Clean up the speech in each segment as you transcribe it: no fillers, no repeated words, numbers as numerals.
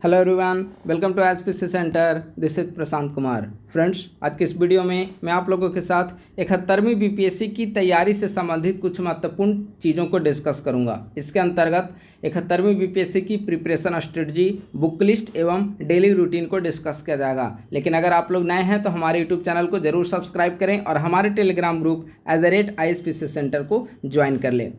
Hello everyone, welcome to SPC centre. This is Prashant Kumar. Friends, आज के इस वीडियो में मैं आप लोगों के साथ 71वीं बीपीएससी की तैयारी से संबंधित कुछ महत्वपूर्ण चीज़ों को डिस्कस करूंगा। इसके अंतर्गत 71वीं बीपीएससी की प्रिपरेशन स्ट्रेटजी, बुक लिस्ट एवं डेली रूटीन को डिस्कस किया जाएगा। लेकिन अगर आप लोग नए हैं तो हमारे यूट्यूब चैनल को जरूर सब्सक्राइब करें और हमारे टेलीग्राम ग्रुप @ISPC सेंटर को ज्वाइन कर लें।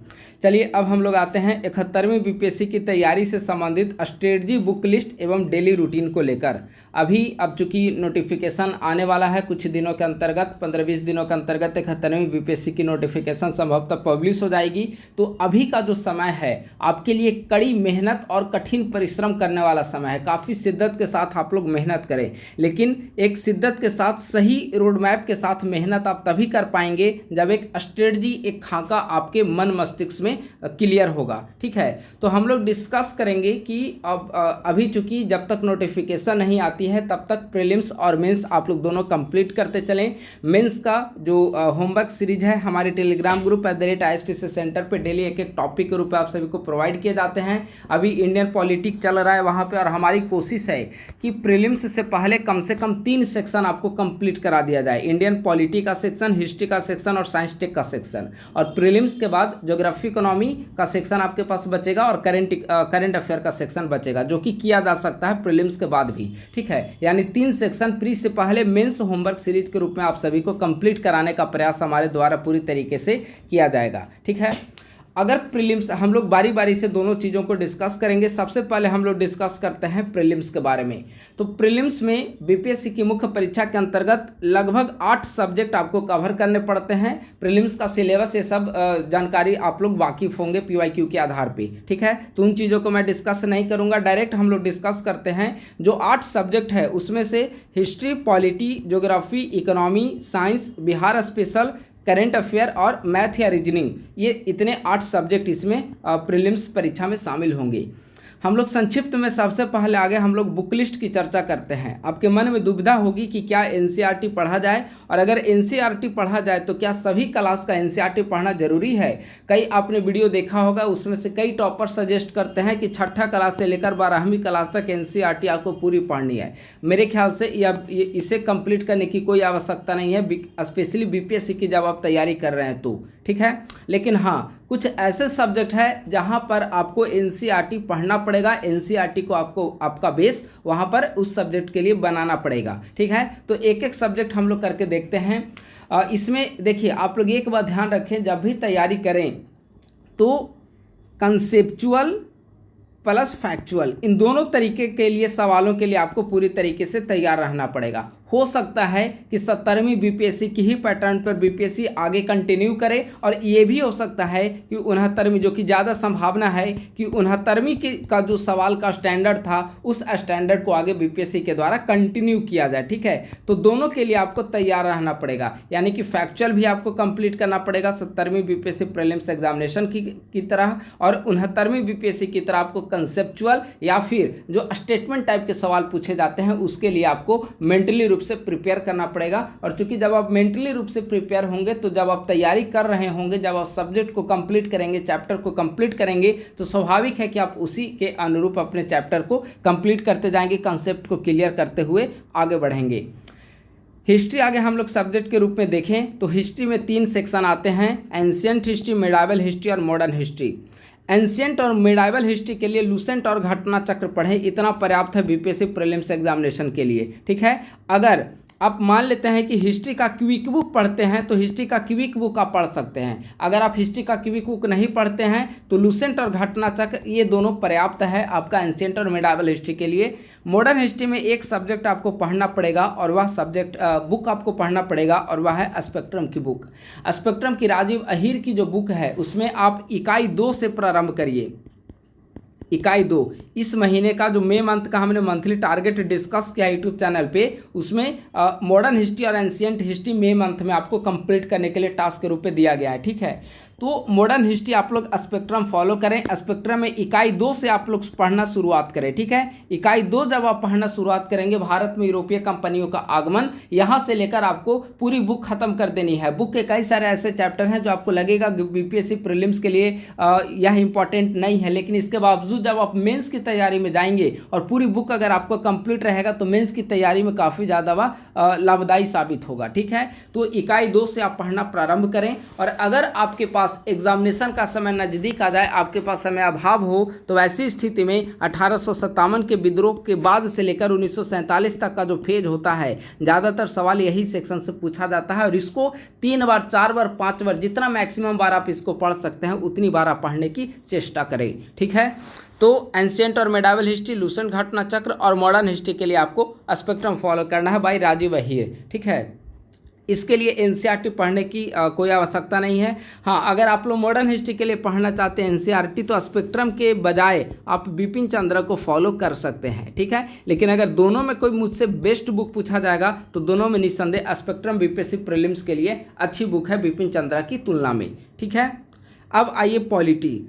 चलिए अब हम लोग आते हैं 71वीं बीपीएससी की तैयारी से संबंधित स्ट्रेटजी, बुक लिस्ट एवं डेली रूटीन को लेकर। अब चूंकि नोटिफिकेशन आने वाला है कुछ दिनों के अंतर्गत, 15-20 दिनों के अंतर्गत 71वीं बीपीएससी की नोटिफिकेशन संभवतः पब्लिश हो जाएगी। तो अभी का जो समय है आपके लिए कड़ी मेहनत और कठिन परिश्रम करने वाला समय है। काफ़ी शिद्दत के साथ आप लोग मेहनत करें, लेकिन एक शिद्दत के साथ सही रोड मैप के साथ मेहनत आप तभी कर पाएंगे जब एक स्ट्रेटजी, एक खाका आपके मन मस्तिष्क में क्लियर होगा। ठीक है, तो हम लोग डिस्कस करेंगे कि अभी चूंकि जब तक नोटिफिकेशन नहीं आती है तब तक प्रीलिम्स और मेंस आप लोग दोनों कंप्लीट करते चलें। मेंस का जो होमवर्क सीरीज है हमारे टेलीग्राम ग्रुप @ISPC सेंटर पे डेली एक एक टॉपिक के रूप में आप सभी को प्रोवाइड किए जाते हैं। अभी इंडियन पॉलिटिक्स चल रहा है वहाँ पे, और हमारी कोशिश है कि प्रीलिम्स से पहले कम से कम 3 सेक्शन आपको कंप्लीट करा दिया जाए। इंडियन पॉलिटी का सेक्शन, हिस्ट्री का सेक्शन और साइंस टेक का सेक्शन। और प्रीलिम्स के बाद ज्योग्राफी, इकोनॉमी का सेक्शन आपके पास बचेगा और करंट अफेयर का सेक्शन बचेगा, जो कि किया जा सकता है प्रीलिम्स के बाद भी। ठीक है, यानी 3 सेक्शन प्री से पहले मेंस होमवर्क सीरीज के रूप में आप सभी को कंप्लीट कराने का प्रयास हमारे द्वारा पूरी तरीके से किया जाएगा। ठीक है, अगर प्रीलिम्स, हम लोग बारी बारी से दोनों चीज़ों को डिस्कस करेंगे। सबसे पहले हम लोग डिस्कस करते हैं प्रीलिम्स के बारे में। तो प्रीलिम्स में बीपीएससी की मुख्य परीक्षा के अंतर्गत लगभग 8 सब्जेक्ट आपको कवर करने पड़ते हैं। प्रीलिम्स का सिलेबस, ये सब जानकारी आप लोग वाकिफ होंगे PYQ के आधार पे। ठीक है, तो उन चीज़ों को मैं डिस्कस नहीं करूँगा, डायरेक्ट हम लोग डिस्कस करते हैं। जो 8 सब्जेक्ट है उसमें से history, polity, geography, economy, science, Bihar special, current affair और मैथ या रीजनिंग, ये इतने 8 सब्जेक्ट इसमें प्रीलिम्स परीक्षा में शामिल होंगे। हम लोग संक्षिप्त में सबसे पहले आगे हम लोग बुक लिस्ट की चर्चा करते हैं। आपके मन में दुविधा होगी कि क्या NCERT पढ़ा जाए, और अगर NCERT पढ़ा जाए तो क्या सभी क्लास का NCERT पढ़ना जरूरी है। कई आपने वीडियो देखा होगा, उसमें से कई टॉपर सजेस्ट करते हैं कि 6ठा क्लास से लेकर 12वीं क्लास तक NCERT आपको पूरी पढ़नी है। मेरे ख्याल से इसे कंप्लीट करने की कोई आवश्यकता नहीं है, स्पेशली बीपीएससी की जब आप तैयारी कर रहे हैं तो। ठीक है, लेकिन हाँ, कुछ ऐसे सब्जेक्ट है जहां पर आपको NCERT पढ़ना पड़ेगा। NCERT को आपका बेस वहां पर उस सब्जेक्ट के लिए बनाना पड़ेगा। ठीक है, तो एक एक सब्जेक्ट हम लोग करके देखते हैं। इसमें देखिए, आप लोग एक बात ध्यान रखें, जब भी तैयारी करें तो कंसेप्चुअल प्लस फैक्चुअल, इन दोनों तरीके के लिए सवालों के लिए आपको पूरी तरीके से तैयार रहना पड़ेगा। हो सकता है कि 70वीं बीपीएससी की ही पैटर्न पर बीपीएससी आगे कंटिन्यू करे, और ये भी हो सकता है कि 69वीं, जो कि ज़्यादा संभावना है कि 69वीं का जो सवाल का स्टैंडर्ड था उस स्टैंडर्ड को आगे बीपीएससी के द्वारा कंटिन्यू किया जाए। ठीक है, तो दोनों के लिए आपको तैयार रहना पड़ेगा, यानी कि फैक्चुअल भी आपको कंप्लीट करना पड़ेगा 70वीं बीपीएससी प्रीलिम्स एग्जामिनेशन की तरह, और 69वीं बीपीएससी की तरह आपको कंसेप्चुअल या फिर जो स्टेटमेंट टाइप के सवाल पूछे जाते हैं उसके लिए आपको मेंटली रूप से प्रिपेयर करना पड़ेगा। और चूंकि जब आप मेंटली रूप से प्रिपेयर होंगे तो जब आप तैयारी कर रहे होंगे, जब आप सब्जेक्ट को कंप्लीट करेंगे, चैप्टर को कंप्लीट करेंगे, तो स्वाभाविक है कि आप उसी के अनुरूप अपने चैप्टर को कंप्लीट करते जाएंगे, कंसेप्ट को क्लियर करते हुए आगे बढ़ेंगे। हिस्ट्री आगे हम लोग सब्जेक्ट के रूप में देखें तो हिस्ट्री में 3 सेक्शन आते हैं: एंशिएंट हिस्ट्री, मिडाइवल हिस्ट्री और मॉडर्न हिस्ट्री। एंशिएंट और मिडाइवल हिस्ट्री के लिए लूसेंट और घटना चक्र पढ़ें, इतना पर्याप्त है बीपीएससी प्रीलिम्स एग्जामिनेशन के लिए। ठीक है, अगर आप मान लेते हैं कि हिस्ट्री का क्विक बुक पढ़ते हैं तो हिस्ट्री का क्विक बुक आप पढ़ सकते हैं। अगर आप हिस्ट्री का क्विक बुक नहीं पढ़ते हैं तो लूसेंट और घटना चक्र, ये दोनों पर्याप्त है आपका एंशिएंट और मिडाइवल हिस्ट्री के लिए। मॉडर्न हिस्ट्री में एक सब्जेक्ट आपको पढ़ना पड़ेगा, और वह सब्जेक्ट बुक आपको पढ़ना पड़ेगा, और वह है स्पेक्ट्रम की बुक। स्पेक्ट्रम की राजीव अहीर की जो बुक है उसमें आप इकाई 2 से प्रारंभ करिए। इकाई 2 इस महीने का जो मई मंथ का हमने मंथली टारगेट डिस्कस किया यूट्यूब चैनल पे, उसमें मॉडर्न हिस्ट्री और एंशिएंट हिस्ट्री मई मंथ में आपको कंप्लीट करने के लिए टास्क के रूप में दिया गया है। ठीक है, तो मॉडर्न हिस्ट्री आप लोग स्पेक्ट्रम फॉलो करें। स्पेक्ट्रम में इकाई 2 से आप लोग पढ़ना शुरुआत करें, ठीक है। इकाई 2 जब आप पढ़ना शुरुआत करेंगे, भारत में यूरोपीय कंपनियों का आगमन, यहाँ से लेकर आपको पूरी बुक खत्म कर देनी है। बुक के कई सारे ऐसे चैप्टर हैं जो आपको लगेगा बीपीएससी प्रीलिम्स के लिए यह इंपॉर्टेंट नहीं है, लेकिन इसके बावजूद जब आप मेंस की तैयारी में जाएंगे और पूरी बुक अगर आपको कंप्लीट रहेगा तो मेंस की तैयारी में काफ़ी ज़्यादा लाभदायी साबित होगा, ठीक है। तो इकाई 2 से आप पढ़ना प्रारंभ करें, और अगर आपके पास एग्जामिनेशन का समय नज़दीक आ जाए, आपके पास समय अभाव हो, तो ऐसी स्थिति में 1857 के विद्रोह के बाद से लेकर 1947 तक का जो फेज होता है, ज़्यादातर सवाल यही सेक्शन से पूछा जाता है, और इसको 3 बार 4 बार 5 बार जितना मैक्सिमम बार आप इसको पढ़ सकते हैं उतनी बार आप पढ़ने की चेष्टा करें, ठीक है। तो एंशिएंट और मेडावल हिस्ट्री, लूसेंट घटना चक्र और मॉडर्न हिस्ट्री के लिए आपको स्पेक्ट्रम फॉलो करना है बाय राजीव अहीर, ठीक है। इसके लिए एनसीईआरटी पढ़ने की कोई आवश्यकता नहीं है। हाँ, अगर आप लोग मॉडर्न हिस्ट्री के लिए पढ़ना चाहते हैं एनसीईआरटी, तो स्पेक्ट्रम के बजाय आप बिपिन चंद्र को फॉलो कर सकते हैं, ठीक है। लेकिन अगर दोनों में कोई मुझसे बेस्ट बुक पूछा जाएगा तो दोनों में निस्संदेह स्पेक्ट्रम बीपीएससी प्रीलिम्स के लिए अच्छी बुक है बिपिन चंद्र की तुलना में, ठीक है। अब आइए पॉलिटी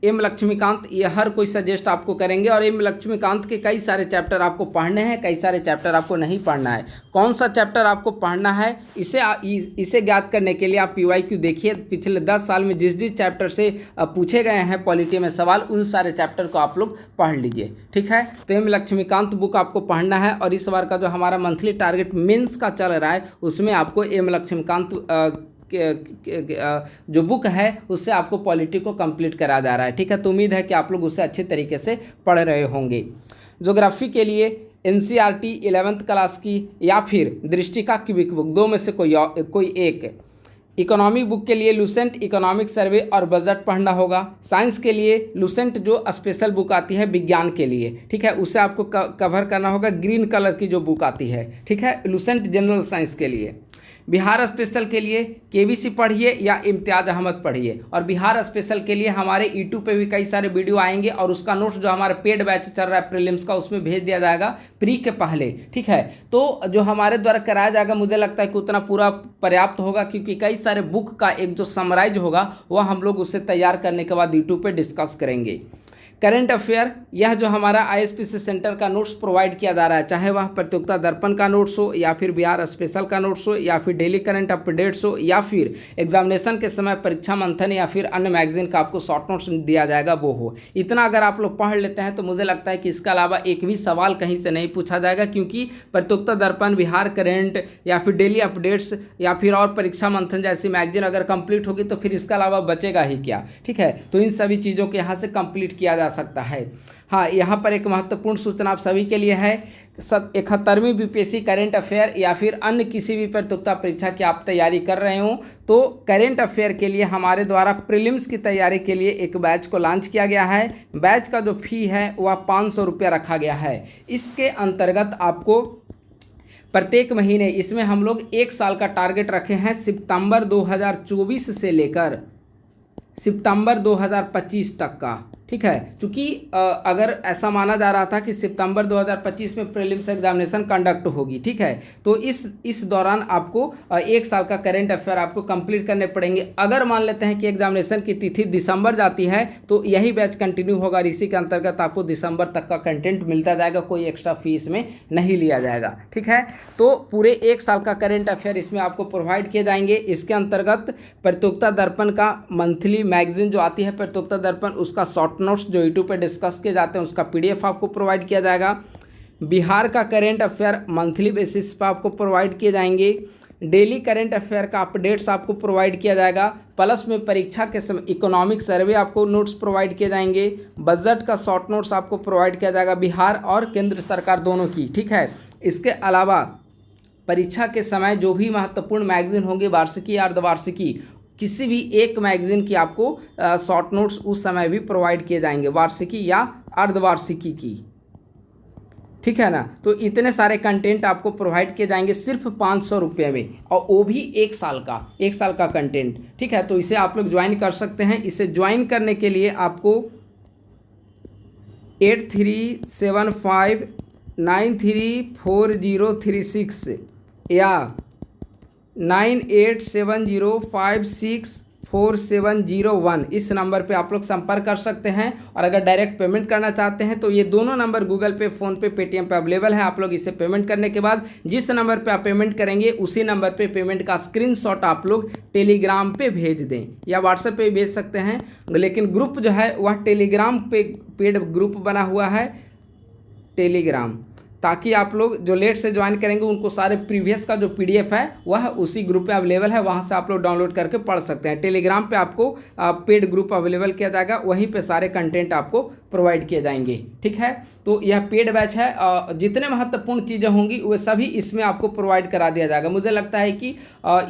एम लक्ष्मीकांत, ये हर कोई सजेस्ट आपको करेंगे, और एम लक्ष्मीकांत के कई सारे चैप्टर आपको पढ़ने हैं, कई सारे चैप्टर आपको नहीं पढ़ना है। कौन सा चैप्टर आपको पढ़ना है, इसे ज्ञात करने के लिए आप पीवाईक्यू देखिए। पिछले 10 साल में जिस चैप्टर से पूछे गए हैं पॉलिटी में सवाल, उन सारे चैप्टर को आप लोग पढ़ लीजिए, ठीक है। तो एम लक्ष्मीकांत बुक आपको पढ़ना है, और इस बार का जो हमारा मंथली टारगेट मेंस का चल रहा है उसमें आपको एम लक्ष्मीकांत जो बुक है उससे आपको पॉलिटी को कंप्लीट करा जा रहा है, ठीक है। तो उम्मीद है कि आप लोग उसे अच्छे तरीके से पढ़ रहे होंगे। ज्योग्राफी के लिए एनसीईआरटी 11th क्लास की या फिर दृष्टिका की बुक, दो में से कोई एक। इकोनॉमी बुक के लिए लूसेंट इकोनॉमिक सर्वे और बजट पढ़ना होगा। साइंस के लिए लूसेंट जो स्पेशल बुक आती है विज्ञान के लिए, ठीक है, उसे आपको कवर करना होगा। ग्रीन कलर की जो बुक आती है, ठीक है, लूसेंट जनरल साइंस के लिए। बिहार स्पेशल के लिए केबीसी पढ़िए या इम्तियाज अहमद पढ़िए, और बिहार स्पेशल के लिए हमारे यूट्यूब पे भी कई सारे वीडियो आएंगे, और उसका नोट्स जो हमारे पेड बैच चल रहा है प्रीलिम्स का उसमें भेज दिया जाएगा प्री के पहले, ठीक है। तो जो हमारे द्वारा कराया जाएगा मुझे लगता है कि उतना पूरा पर्याप्त होगा, क्योंकि कई सारे बुक का एक जो समराइज होगा वह हम लोग उसे तैयार करने के बाद यूट्यूब पर डिस्कस करेंगे। करंट अफेयर, यह जो हमारा आईएसपीसी सेंटर का नोट्स प्रोवाइड किया जा रहा है, चाहे वह प्रतियोगिता दर्पण का नोट्स हो या फिर बिहार स्पेशल का नोट्स हो या फिर डेली करंट अपडेट्स हो या फिर एग्जामिनेशन के समय परीक्षा मंथन या फिर अन्य मैगजीन का आपको शॉर्ट नोट्स दिया जाएगा वो हो, इतना अगर आप लोग पढ़ लेते हैं तो मुझे लगता है कि इसके अलावा एक भी सवाल कहीं से नहीं पूछा जाएगा, क्योंकि प्रतियोगिता दर्पण, बिहार करंट या फिर डेली अपडेट्स या फिर और परीक्षा मंथन जैसी मैगजीन अगर कंप्लीट होगी तो फिर इसके अलावा बचेगा ही क्या, ठीक है। तो इन सभी चीज़ों को यहाँ से कंप्लीट किया जा सकता है। हाँ, यहाँ पर एक महत्वपूर्ण सूचना आप सभी के लिए है। 71वीं बीपीएससी करेंट अफेयर या फिर अन्य किसी भी प्रतियोगिता परीक्षा की आप तैयारी कर रहे हो तो करेंट अफेयर के लिए हमारे द्वारा प्रीलिम्स की तैयारी के लिए एक बैच को लॉन्च किया गया है। बैच का जो फी है वह 500 रुपये रखा गया है। इसके अंतर्गत आपको प्रत्येक महीने, इसमें हम लोग 1 साल का टारगेट रखे हैं, सितंबर 2024 से लेकर सितंबर 2025 तक का, ठीक है। चूँकि अगर ऐसा माना जा रहा था कि सितंबर 2025 में प्रीलिम्स एग्जामिनेशन कंडक्ट होगी, ठीक है, तो इस दौरान आपको 1 साल का करेंट अफेयर आपको कंप्लीट करने पड़ेंगे। अगर मान लेते हैं कि एग्जामिनेशन की तिथि दिसंबर जाती है तो यही बैच कंटिन्यू होगा, और इसी के अंतर्गत आपको दिसंबर तक का कंटेंट मिलता जाएगा, कोई एक्स्ट्रा फीस में नहीं लिया जाएगा, ठीक है। तो पूरे 1 साल का करेंट अफेयर इसमें आपको प्रोवाइड किए जाएंगे। इसके अंतर्गत प्रतियोगिता दर्पण का मंथली मैगजीन जो आती है प्रतियोगिता दर्पण, उसका शॉर्ट नोट्स जो यूट्यूब पे डिस्कस किए जाते हैं उसका पीडीएफ आपको प्रोवाइड किया जाएगा। बिहार का करेंट अफेयर मंथली बेसिस पर आपको प्रोवाइड किए जाएंगे। डेली करेंट अफेयर का अपडेट्स आपको प्रोवाइड किया जाएगा। प्लस में परीक्षा के समय इकोनॉमिक सर्वे आपको नोट्स प्रोवाइड किए जाएंगे। बजट का शॉर्ट नोट्स आपको प्रोवाइड किया जाएगा बिहार और केंद्र सरकार दोनों की, ठीक है। इसके अलावा परीक्षा के समय जो भी महत्वपूर्ण मैगजीन होंगे, वार्षिकी या अर्धवार्षिकी, किसी भी एक मैगजीन की आपको शॉर्ट नोट्स उस समय भी प्रोवाइड किए जाएंगे, वार्षिकी या अर्धवार्षिकी की, ठीक है ना। तो इतने सारे कंटेंट आपको प्रोवाइड किए जाएंगे सिर्फ 500 रुपये में, और वो भी 1 साल का कंटेंट, ठीक है। तो इसे आप लोग ज्वाइन कर सकते हैं। इसे ज्वाइन करने के लिए आपको 8375934036 या 987056 4701 इस नंबर पे आप लोग संपर्क कर सकते हैं। और अगर डायरेक्ट पेमेंट करना चाहते हैं तो ये दोनों नंबर गूगल पे, फ़ोनपे, पेटीएम पे अवेलेबल है। आप लोग इसे पेमेंट करने के बाद जिस नंबर पे आप पेमेंट करेंगे उसी नंबर पे पेमेंट का स्क्रीनशॉट आप लोग टेलीग्राम पे भेज दें या व्हाट्सएप पे भेज सकते हैं। लेकिन ग्रुप जो है वह टेलीग्राम पे पेड ग्रुप बना हुआ है टेलीग्राम, ताकि आप लोग जो लेट से ज्वाइन करेंगे उनको सारे प्रीवियस का जो पीडीएफ है वह उसी ग्रुप पे अवेलेबल है, वहाँ से आप लोग डाउनलोड करके पढ़ सकते हैं। टेलीग्राम पे आपको पेड ग्रुप अवेलेबल किया जाएगा, वहीं पे सारे कंटेंट आपको प्रोवाइड किए जाएंगे। ठीक है, तो यह पेड बैच है। जितने महत्वपूर्ण चीज़ें होंगी वे सभी इसमें आपको प्रोवाइड करा दिया जाएगा। मुझे लगता है कि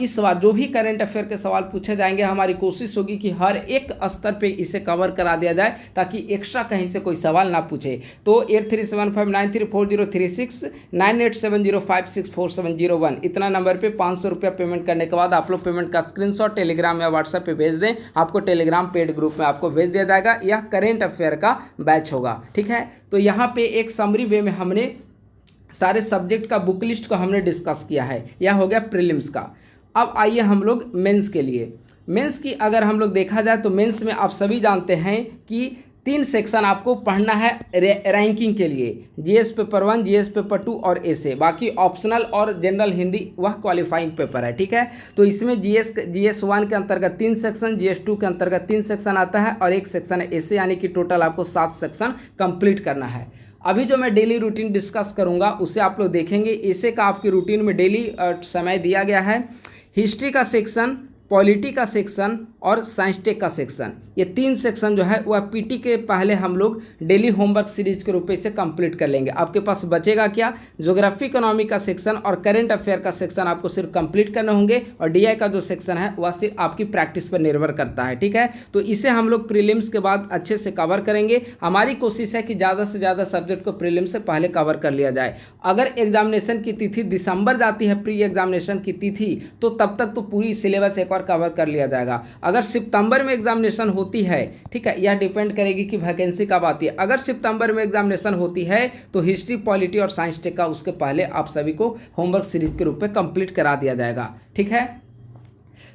इस बार जो भी करंट अफेयर के सवाल पूछे जाएंगे, हमारी कोशिश होगी कि हर एक स्तर पे इसे कवर करा दिया जाए, ताकि एक्स्ट्रा कहीं से कोई सवाल ना पूछे। तो 8375934036 9870564701 इतना नंबर पे 500 रुपया पेमेंट करने के बाद आप लोग पेमेंट का स्क्रीनशॉट टेलीग्राम या व्हाट्सएप पे भेज दें। आपको टेलीग्राम पेड ग्रुप में आपको भेज दिया जाएगा। यह करेंट अफेयर का बैच होगा। ठीक है, तो यहाँ पे एक समरी वे में हमने सारे सब्जेक्ट का बुक लिस्ट को हमने डिस्कस किया है। यह हो गया प्रीलिम्स का। अब आइए हम लोग मेंस के लिए। मेंस की अगर हम लोग देखा जाए तो मेंस में आप सभी जानते हैं कि 3 सेक्शन आपको पढ़ना है रैंकिंग के लिए, जीएस पेपर 1, जीएस पेपर 2 और ऐसे। बाकी ऑप्शनल और जनरल हिंदी वह क्वालिफाइंग पेपर है। ठीक है, तो इसमें जीएस 1 के अंतर्गत 3 सेक्शन, जीएस 2 के अंतर्गत 3 सेक्शन आता है और 1 सेक्शन है ऐसे, यानी कि टोटल आपको 7 सेक्शन कंप्लीट करना है। अभी जो मैं डेली रूटीन डिस्कस करूंगा उसे आप लोग देखेंगे। ऐसे का आपकी रूटीन में डेली समय दिया गया है। हिस्ट्री का सेक्शन, पॉलिटी का सेक्शन और साइंस टेक का सेक्शन, ये 3 सेक्शन जो है वह पीटी के पहले हम लोग डेली होमवर्क सीरीज के रूप में इसे कंप्लीट कर लेंगे। आपके पास बचेगा क्या, ज्योग्राफी इकोनॉमी का सेक्शन और करंट अफेयर का सेक्शन आपको सिर्फ कंप्लीट करने होंगे, और डीआई का जो सेक्शन है वह सिर्फ आपकी प्रैक्टिस पर निर्भर करता है। ठीक है, तो इसे हम लोग प्रीलिम्स के बाद अच्छे से कवर करेंगे। हमारी कोशिश है कि ज़्यादा से ज़्यादा सब्जेक्ट को प्रीलिम्स से पहले कवर कर लिया जाए। अगर एग्जामिनेशन की तिथि दिसंबर जाती है, प्री एग्जामिनेशन की तिथि, तो तब तक तो पूरी सिलेबस एक बार कवर कर लिया जाएगा। अगर सितंबर में एग्जामिनेशन होती है, ठीक है, यह डिपेंड करेगी कि वैकेंसी कब आती है। अगर सितंबर में एग्जामिनेशन होती है तो हिस्ट्री, पॉलिटी और साइंस टेक का उसके पहले आप सभी को होमवर्क सीरीज के रूप में कंप्लीट करा दिया जाएगा। ठीक है,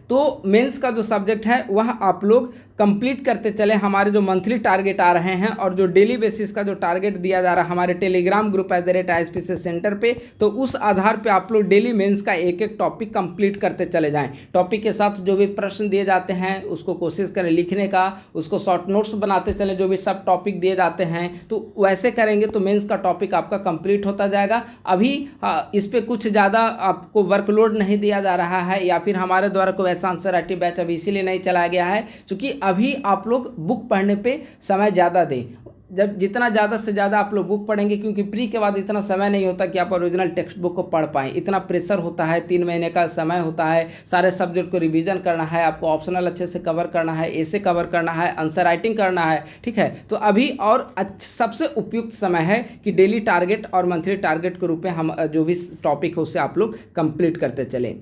तो मेंस का जो सब्जेक्ट है वह आप लोग कंप्लीट करते चले। हमारे जो मंथली टारगेट आ रहे हैं और जो डेली बेसिस का जो टारगेट दिया जा रहा है हमारे टेलीग्राम ग्रुप @ISPCS सेंटर पे, तो उस आधार पे आप लोग डेली मेंस का एक एक टॉपिक कंप्लीट करते चले जाएं। टॉपिक के साथ जो भी प्रश्न दिए जाते हैं उसको कोशिश करें लिखने का, उसको शॉर्ट नोट्स बनाते चले। जो भी सब टॉपिक दिए जाते हैं तो वैसे करेंगे तो मेंस का टॉपिक आपका कंप्लीट होता जाएगा। अभी इस पर कुछ ज़्यादा आपको वर्कलोड नहीं दिया जा रहा है, या फिर हमारे द्वारा कोई ऐसा आंसर राइटिंग बैच अभी इसीलिए नहीं चलाया गया है क्योंकि अभी आप लोग बुक पढ़ने पे समय ज़्यादा दें। जब जितना ज़्यादा से ज़्यादा आप लोग बुक पढ़ेंगे, क्योंकि प्री के बाद इतना समय नहीं होता कि आप ओरिजिनल टेक्स्ट बुक को पढ़ पाएँ। इतना प्रेशर होता है, 3 महीने का समय होता है, सारे सब्जेक्ट को रिवीजन करना है, आपको ऑप्शनल अच्छे से कवर करना है, ऐसे कवर करना है, आंसर राइटिंग करना है। ठीक है, तो अभी और सबसे उपयुक्त समय है कि डेली टारगेट और मंथली टारगेट के रूप में हम जो भी टॉपिक है उसे आप लोग कंप्लीट करते चलें।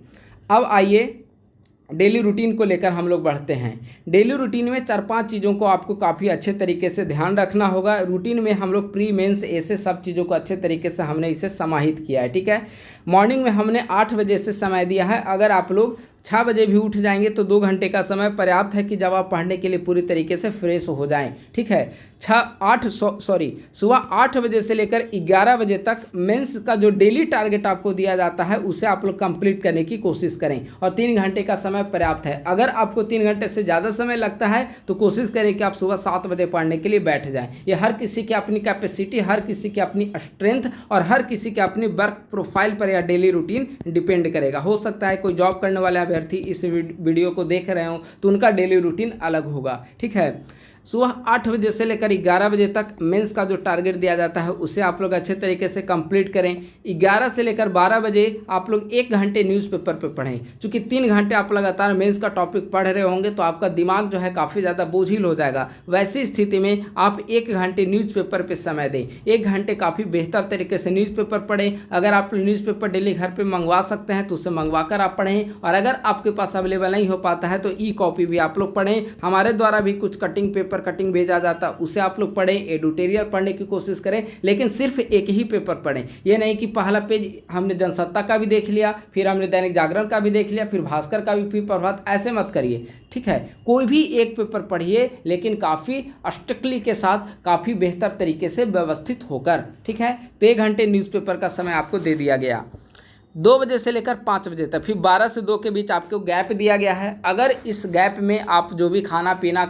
अब आइए डेली रूटीन को लेकर हम लोग बढ़ते हैं। डेली रूटीन में 4-5 चीज़ों को आपको काफ़ी अच्छे तरीके से ध्यान रखना होगा। रूटीन में हम लोग प्री मेंस ऐसे सब चीज़ों को अच्छे तरीके से हमने इसे समाहित किया है। ठीक है, मॉर्निंग में हमने 8 बजे से समय दिया है। अगर आप लोग 6 बजे भी उठ जाएंगे तो 2 घंटे का समय पर्याप्त है कि जब आप पढ़ने के लिए पूरी तरीके से फ्रेश हो जाएं। ठीक है, सुबह 8 बजे से लेकर 11 बजे तक मेंस का जो डेली टारगेट आपको दिया जाता है उसे आप लोग कंप्लीट करने की कोशिश करें, और 3 घंटे का समय पर्याप्त है। अगर आपको 3 घंटे से ज़्यादा समय लगता है तो कोशिश करें कि आप सुबह 7 बजे पढ़ने के लिए बैठ जाएं। ये हर किसी की अपनी कैपेसिटी, हर किसी की अपनी स्ट्रेंथ और हर किसी की अपनी वर्क प्रोफाइल पर या डेली रूटीन डिपेंड करेगा। हो सकता है कोई जॉब करने वाले अभ्यर्थी इस वीडियो को देख रहे हो तो उनका डेली रूटीन अलग होगा। ठीक है, सुबह 8 बजे से लेकर 11 बजे तक मेंस का जो टारगेट दिया जाता है उसे आप लोग अच्छे तरीके से कंप्लीट करें। 11 से लेकर 12 बजे आप लोग 1 घंटे न्यूज़पेपर पे पढ़ें। चूँकि 3 घंटे आप लगातार मेंस का टॉपिक पढ़ रहे होंगे तो आपका दिमाग जो है काफ़ी ज़्यादा बोझिल हो जाएगा। वैसी स्थिति में आप 1 घंटे न्यूज़पेपर पर समय दें। 1 घंटे काफ़ी बेहतर तरीके से न्यूज़पेपर पढ़ें। अगर आप न्यूज़पेपर डेली घर पर मंगवा सकते हैं तो उसे मंगवा कर आप पढ़ें, और अगर आपके पास अवेलेबल नहीं हो पाता है तो ई कॉपी भी आप लोग पढ़ें। हमारे द्वारा भी कुछ कटिंग पेपर पेपर कटिंग भेजा जाता है उसे आप लोग पढ़ें, एडिटोरियल पढ़ने की कोशिश करें, लेकिन सिर्फ एक ही पेपर पढ़ें। ये नहीं कि पहला पेज हमने जनसत्ता का भी देख लिया, फिर हमने दैनिक जागरण का भी देख लिया, फिर भास्कर का भी, फिर प्रभात, ऐसे मत करिए, ठीक है। कोई भी एक पेपर पढ़िए, लेकिन काफ़ी स्ट्रिक्टली के साथ, काफ़ी बेहतर तरीके से व्यवस्थित होकर, ठीक है। तो 1 घंटे न्यूज़पेपर का समय आपको दे दिया गया, 2 बजे से लेकर 5 बजे तक, फिर 12 से 2 के बीच आपको गैप दिया गया है। अगर इस गैप में आप जो भी खाना पीना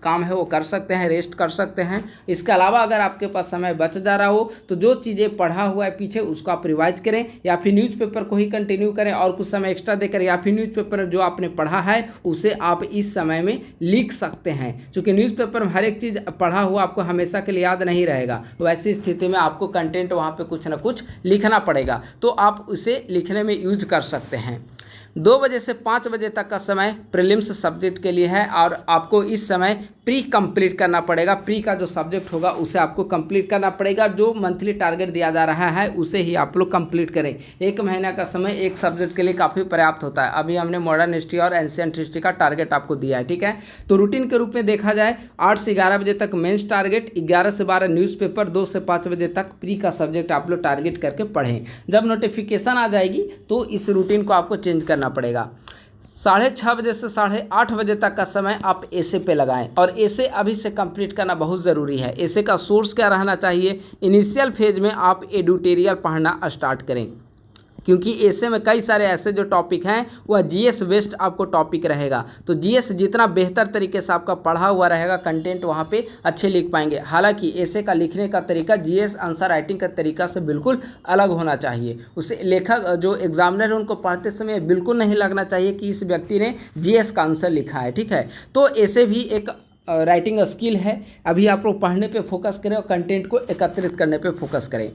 काम है वो कर सकते हैं, रेस्ट कर सकते हैं। इसके अलावा अगर आपके पास समय बच जा रहा हो तो जो चीज़ें पढ़ा हुआ है पीछे उसको आप रिवाइज करें, या फिर न्यूज़पेपर को ही कंटिन्यू करें और कुछ समय एक्स्ट्रा देकर, या फिर न्यूज़पेपर जो आपने पढ़ा है उसे आप इस समय में लिख सकते हैं। क्योंकि न्यूज़पेपर में हर एक चीज़ पढ़ा हुआ आपको हमेशा के लिए याद नहीं रहेगा, तो ऐसी स्थिति में आपको कंटेंट वहाँ पर कुछ ना कुछ लिखना पड़ेगा, तो आप उसे लिखने में यूज कर सकते हैं। 2 बजे से 5 बजे तक का समय प्रीलिम्स सब्जेक्ट के लिए है, और आपको इस समय प्री कंप्लीट करना पड़ेगा। प्री का जो सब्जेक्ट होगा उसे आपको कंप्लीट करना पड़ेगा। जो मंथली टारगेट दिया जा रहा है उसे ही आप लोग कंप्लीट करें। 1 महीना का समय एक सब्जेक्ट के लिए काफ़ी पर्याप्त होता है। अभी हमने मॉडर्न हिस्ट्री और एंशिएंट हिस्ट्री का टारगेट आपको दिया है, ठीक है। तो रूटीन के रूप में देखा जाए 8 से 11 बजे तक मेंस टारगेट, 11 से 12 न्यूज़पेपर, 2 से 5 बजे तक प्री का सब्जेक्ट आप लोग टारगेट करके पढ़ें। जब नोटिफिकेशन आ जाएगी तो इस रूटीन को आपको चेंज करना पड़ेगा। 6:30 बजे से 8:30 बजे तक का समय आप एसे पे लगाएं, और एसे अभी से कंप्लीट करना बहुत ज़रूरी है। एसे का सोर्स क्या रहना चाहिए? इनिशियल फेज में आप एडिटोरियल पढ़ना स्टार्ट करें, क्योंकि ऐसे में कई सारे ऐसे जो टॉपिक हैं वह जीएस बेस्ड आपको टॉपिक रहेगा। तो जीएस जितना बेहतर तरीके से आपका पढ़ा हुआ रहेगा, कंटेंट वहाँ पे अच्छे लिख पाएंगे। हालांकि ऐसे का लिखने का तरीका जीएस आंसर राइटिंग का तरीका से बिल्कुल अलग होना चाहिए। उसे लेखक जो एग्जामिनर है उनको पढ़ते समय बिल्कुल नहीं लगना चाहिए कि इस व्यक्ति ने जीएस का आंसर लिखा है, ठीक है। तो ऐसे भी एक राइटिंग स्किल है। अभी आप लोग पढ़ने पे फोकस करें और कंटेंट को एकत्रित करने पे फोकस करें।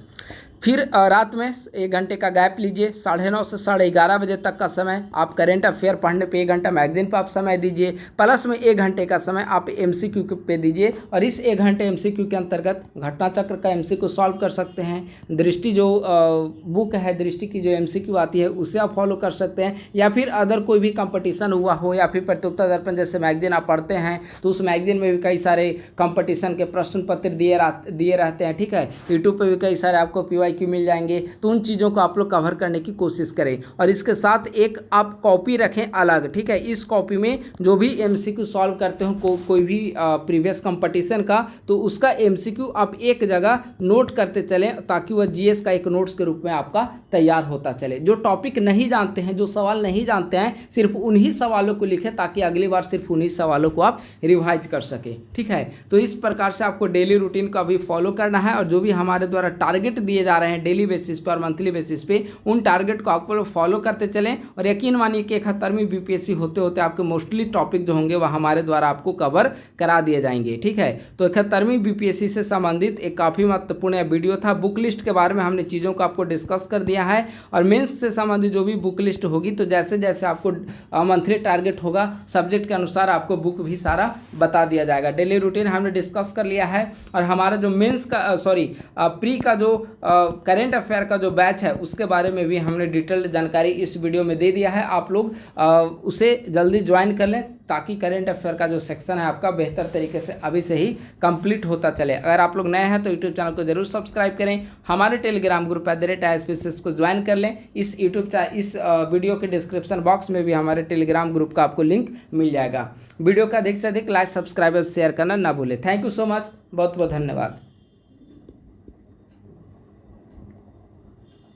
फिर रात में 1 घंटे का गैप लीजिए। 9:30 से 11:30 बजे तक का समय आप करेंट अफेयर पढ़ने पे 1 घंटा मैगजीन पर आप समय दीजिए। प्लस में 1 घंटे का समय आप एमसीक्यू पे दीजिए, और इस 1 घंटे एमसीक्यू के अंतर्गत घटना चक्र का एमसीक्यू सॉल्व कर सकते हैं। दृष्टि जो बुक है, दृष्टि की जो एमसीक्यू आती है उसे आप फॉलो कर सकते हैं, या फिर अदर कोई भी कंपटीशन हुआ हो, या फिर प्रतियोगिता दर्पण जैसे मैगजीन आप पढ़ते हैं तो उस मैगजीन में भी कई सारे कंपटीशन के प्रश्न पत्र दिए रहते हैं, ठीक है। यूट्यूब पर भी कई सारे आपको PYQ मिल जाएंगे, तो उन चीज़ों को आप लोग कवर करने की कोशिश करें। और इसके साथ एक आप कॉपी रखें अलग, ठीक है। इस कॉपी में जो भी एमसीक्यू सॉल्व करते हो कोई भी प्रीवियस कंपटीशन का, तो उसका एमसीक्यू आप एक जगह नोट करते चलें, ताकि वह जीएस का एक नोट्स के रूप में आपका तैयार होता चले। जो टॉपिक नहीं जानते हैं, जो सवाल नहीं जानते हैं, सिर्फ उन्हीं सवालों को लिखें, ताकि अगली बार सिर्फ उन्हीं सवालों को आप रिवाइज कर सकें, ठीक है। तो इस प्रकार से आपको डेली रूटीन को अभी फॉलो करना है, और जो भी हमारे द्वारा टारगेट दिए जा रहे हैं डेली बेसिस पर, मंथली बेसिस पे, उन टारगेट को आप लोग फॉलो करते चलें। और यकीन मानिए कि 71वीं बीपीएससी होते होते आपके मोस्टली टॉपिक जो होंगे वह हमारे द्वारा आपको कवर करा दिए जाएंगे, ठीक है। तो 71वीं बीपीएससी से संबंधित एक काफ़ी महत्वपूर्ण वीडियो था। बुक लिस्ट के बारे में हमने चीज़ों को आपको डिस्कस कर दिया है, और मेंस से संबंधित जो भी बुक लिस्ट होगी, तो जैसे जैसे आपको मंथली टारगेट होगा सब्जेक्ट के अनुसार आपको बुक भी सारा बता दिया जाएगा। डेली रूटीन हमने डिस्कस कर लिया है, और हमारा जो मेंस का प्री का जो करेंट अफेयर का जो बैच है उसके बारे में भी हमने डिटेल्ड जानकारी इस वीडियो में दे दिया है। आप लोग उसे जल्दी ज्वाइन कर लें, ताकि करेंट अफेयर का जो सेक्शन है आपका बेहतर तरीके से अभी से ही कंप्लीट होता चले। अगर आप लोग नए हैं तो यूट्यूब चैनल को जरूर सब्सक्राइब करें। हमारे टेलीग्राम ग्रुप @ISPSS को ज्वाइन कर लें। इस वीडियो के डिस्क्रिप्शन बॉक्स में भी हमारे टेलीग्राम ग्रुप का आपको लिंक मिल जाएगा। वीडियो का अधिक से अधिक लाइक, सब्सक्राइब और शेयर करना ना भूलें। थैंक यू सो मच, बहुत बहुत धन्यवाद।